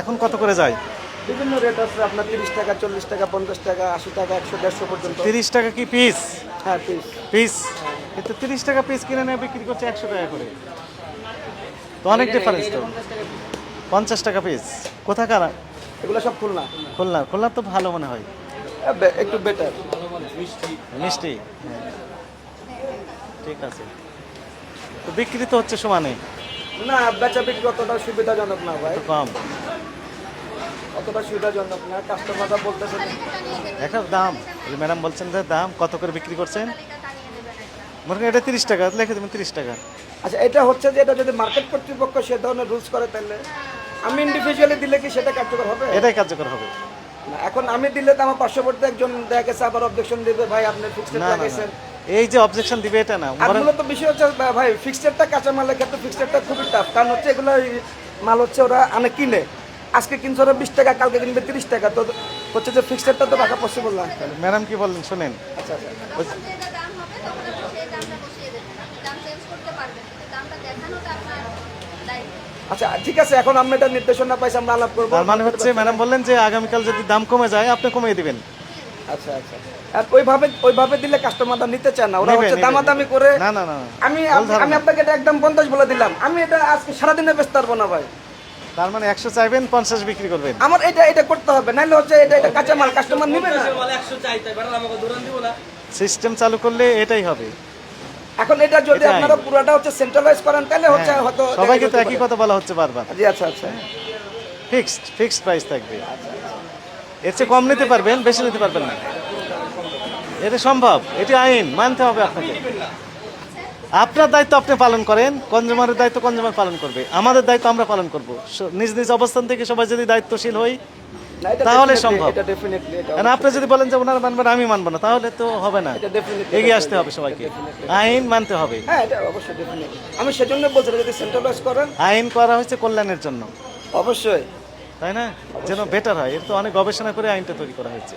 এখন কত করে যায়? বিভিন্ন রেট আছে আপনার 30 টাকা, 40 টাকা, 50 টাকা, 80 টাকা, 100, 150 পর্যন্ত। 30 টাকা কি পিস? হ্যাঁ, পিস। পিস কিন্তু 30 টাকা পিস কিনে নিয়ে বিক্রি করছে 100 টাকা করে, তো অনেক ডিফারেন্স তো। 50 টাকা পিস কোথাকার? এগুলো সব খুলনা। খুলনা? খুলনা তো ভালো মনে হয়, একটু বেটার। মিষ্টি। হ্যাঁ, ঠিক আছে। তো বিক্রি তো হচ্ছে সমানে? না, বেচা বিক্রি অতটা সুবিধাজনক না ভাই, একটু কম। অতটা সুবিধাজনক না। কাস্টমাররা বলতেছে একটা দাম, ম্যাডাম বলছেন যে দাম কত করে বিক্রি করছেন? মনে করেন এটা 30 টাকা, লিখে দেবেন 30 টাকা। আচ্ছা, এটা হচ্ছে যে এটা যদি মার্কেট কর্তৃপক্ষ সে ধরনের রুলস করে তাহলে আমি ইন্ডিভিজুয়ালি দিলে কি সেটা কার্যকর হবে? এটাই কার্যকর হবে। না, এখন আমি দিলে তো আমার পার্শ্ববর্তী একজন দেখা গেছে আবার অবজেকশন দিবে, ভাই আপনি ফিক্সড না না লাগাইছেন। এই যে অবজেকশন দিবে এটা না, আর মূলত বিষয় হচ্ছে ভাই ফিক্সডটা কাঁচামালের ক্ষেত্রে ফিক্সডটা খুবই টাফ, কারণ হচ্ছে এগুলো মাল হচ্ছে ওরা আনে কিনে, আজকে কিনছে ওরা 20 টাকা, কালকে কিনবে 30 টাকা, তো হচ্ছে যে ফিক্সডটা তো রাখা পসিবল না। ম্যাডাম কি বললেন শুনেন। আচ্ছা আচ্ছা, যখন যেটা দাম হবে তখন আপনি সেই দামটা বসিয়ে দেবেন। আপনি দাম চেঞ্জ করতে পারবেন, কিন্তু দামটা দেখানোটা আপনার দায়িত্ব। আচ্ছা ঠিক আছে, এখন আমরা এটা নির্দেশনা পাইছি, আমরা আলাপ করবো। তার মানে হচ্ছে ম্যাডাম বললেন যে আগামীকাল যদি দাম কমে যায় আপনি কমিয়ে দিবেন। আচ্ছা আচ্ছা, আর ওইভাবে দিলে কাস্টমাররা নিতে চায় না, ওরা হচ্ছে দামাদামি করে। না না না, আমি আপনাকে এটা একদম 50 বলে দিলাম, আমি এটা আজকে সারাদিনে বেচতে পারবো না ভাই। তার মানে 100 চাইবেন 50 বিক্রি করবেন। আমার এটা করতে হবে, নাইলে হচ্ছে এটা কাঁচা মাল কাস্টমার নিবে না। সিস্টেম চালু করলে এটাই হবে। এখন এটা যদি এটাই। আপনারা পুরোটা হচ্ছে সেন্ট্রালাইজ করেন তাহলে হচ্ছে হ্যাঁ, হয়তো সবাইকে তো একই কথা বলা হচ্ছে বারবার। জি আচ্ছা আচ্ছা, ফিক্সড প্রাইস থাকবে, এর চেয়ে কম নিতে পারবেন, বেশি নিতে পারবেন না। এটা সম্ভব, এটি আইন, মানতে হবে আপনাকে। আপনার দায়িত্ব আপনি পালন করেন, কনজিউমারের দায়িত্ব কনজিউমার পালন করবে, আমাদের দায়িত্ব আমরা পালন করব। নিজ নিজ অবস্থান থেকে সবাই যদি দায়িত্বশীল হই না, এটা তাহলে definitely, সম্ভব। এটা ডেফিনেটলি, এটা কারণ আপনি যদি বলেন যে ওনারা মানবেন আমি মানবো না, তাহলে তো হবে না। এটা definitely, এগিয়ে আসতে হবে সবাইকে, আইন মানতে হবে। হ্যাঁ এটা অবশ্যই ডেফিনেটলি, আমি সেজন্য বলছি যদি সেন্ট্রালাইজ করেন। আইন করা হয়েছে কল্যাণের জন্য, অবশ্যই, তাই না, যেন বেটার হয়। এর তো অনেক গবেষণা করে আইনটা তৈরি করা হয়েছে।